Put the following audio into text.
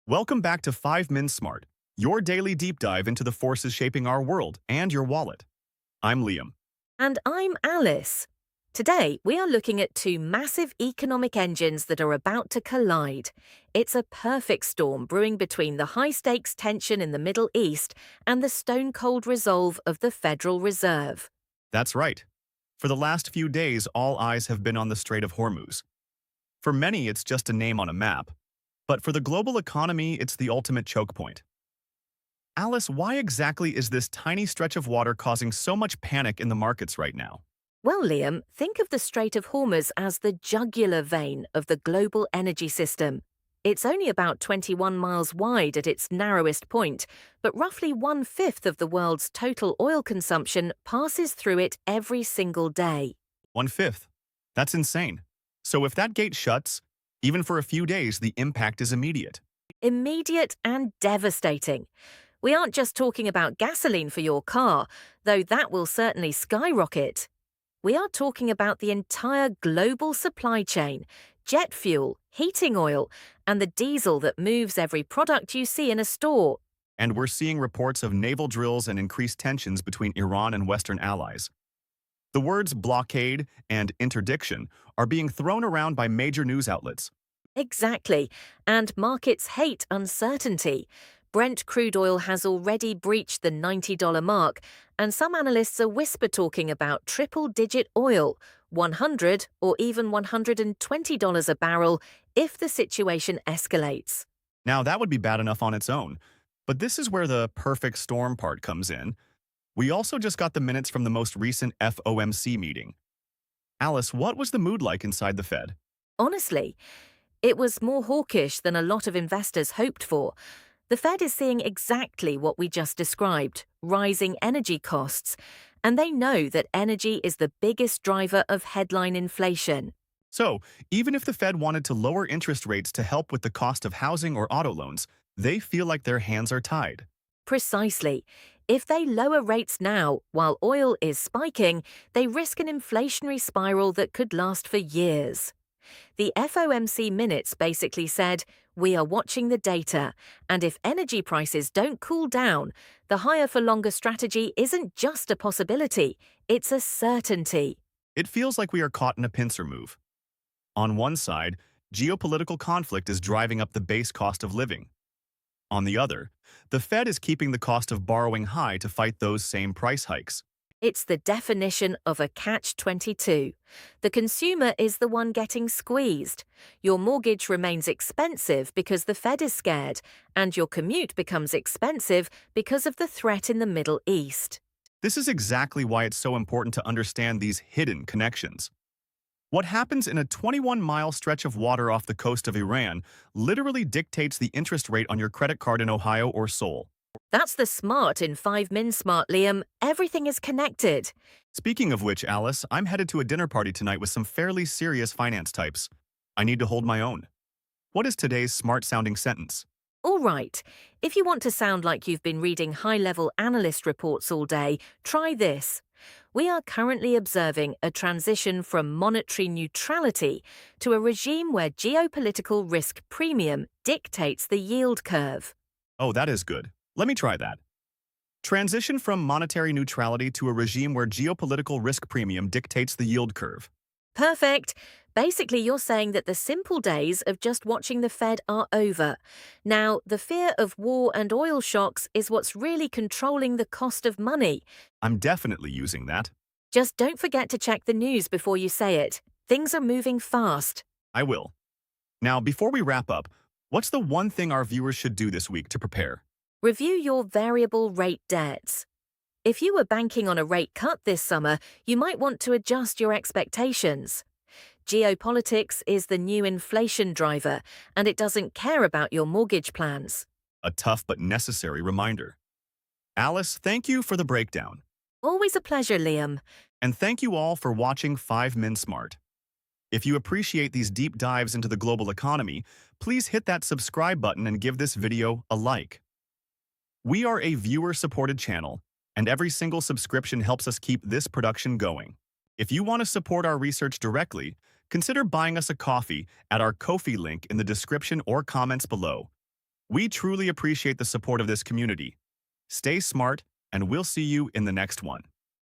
Welcome back to 5minSmart, your daily deep dive into the forces shaping our world and your wallet. I'm Liam. And I'm Alice. Today, we are looking at two massive economic engines that are about to collide. It's a perfect storm brewing between the high-stakes tension in the Middle East and the stone-cold resolve of the Federal Reserve. That's right. For the last few days, all eyes have been on the Strait of Hormuz. For many, it's just a name on a map. But for the global economy, it's the ultimate choke point. Alice, why exactly is this tiny stretch of water causing so much panic in the markets right now? Well, Liam, think of the Strait of Hormuz as the jugular vein of the global energy system. It's only about 21 miles wide at its narrowest point, but roughly one-fifth of the world's total oil consumption passes through it every single day. One-fifth. That's insane. So if that gate shuts, even for a few days, the impact is immediate. Immediate and devastating. We aren't just talking about gasoline for your car, though that will certainly skyrocket. We are talking about the entire global supply chain, jet fuel, heating oil, and the diesel that moves every product you see in a store. And we're seeing reports of naval drills and increased tensions between Iran and Western allies. The words blockade and interdiction are being thrown around by major news outlets. Exactly, and markets hate uncertainty. Brent crude oil has already breached the $90 mark, and some analysts are whisper-talking about triple-digit oil, $100 or even $120 a barrel, if the situation escalates. Now, that would be bad enough on its own, but this is where the perfect storm part comes in. We also just got the minutes from the most recent FOMC meeting. Alice, what was the mood like inside the Fed? Honestly, it was more hawkish than a lot of investors hoped for. The Fed is seeing exactly what we just described, rising energy costs, and they know that energy is the biggest driver of headline inflation. So, even if the Fed wanted to lower interest rates to help with the cost of housing or auto loans, they feel like their hands are tied. Precisely. If they lower rates now while oil is spiking, they risk an inflationary spiral that could last for years. The FOMC minutes basically said, "We are watching the data, and if energy prices don't cool down, the higher-for-longer strategy isn't just a possibility, it's a certainty." It feels like we are caught in a pincer move. On one side, geopolitical conflict is driving up the base cost of living. On the other, the Fed is keeping the cost of borrowing high to fight those same price hikes. It's the definition of a catch-22. The consumer is the one getting squeezed. Your mortgage remains expensive because the Fed is scared, and your commute becomes expensive because of the threat in the Middle East. This is exactly why it's so important to understand these hidden connections. What happens in a 21-mile stretch of water off the coast of Iran literally dictates the interest rate on your credit card in Ohio or Seoul. That's the smart in 5minSmart, Liam. Everything is connected. Speaking of which, Alice, I'm headed to a dinner party tonight with some fairly serious finance types. I need to hold my own. What is today's smart-sounding sentence? All right, if you want to sound like you've been reading high-level analyst reports all day, try this. We are currently observing a transition from monetary neutrality to a regime where geopolitical risk premium dictates the yield curve. Oh, that is good. Let me try that. Transition from monetary neutrality to a regime where geopolitical risk premium dictates the yield curve. Perfect. Basically, you're saying that the simple days of just watching the Fed are over. Now, the fear of war and oil shocks is what's really controlling the cost of money. I'm definitely using that. Just don't forget to check the news before you say it. Things are moving fast. I will. Now, before we wrap up, what's the one thing our viewers should do this week to prepare? Review your variable rate debts. If you were banking on a rate cut this summer, you might want to adjust your expectations. Geopolitics is the new inflation driver, and it doesn't care about your mortgage plans. A tough but necessary reminder. Alice, thank you for the breakdown. Always a pleasure, Liam. And thank you all for watching 5minSmart. If you appreciate these deep dives into the global economy, please hit that subscribe button and give this video a like. We are a viewer-supported channel, and every single subscription helps us keep this production going. If you want to support our research directly, consider buying us a coffee at our Ko-fi link in the description or comments below. We truly appreciate the support of this community. Stay smart, and we'll see you in the next one.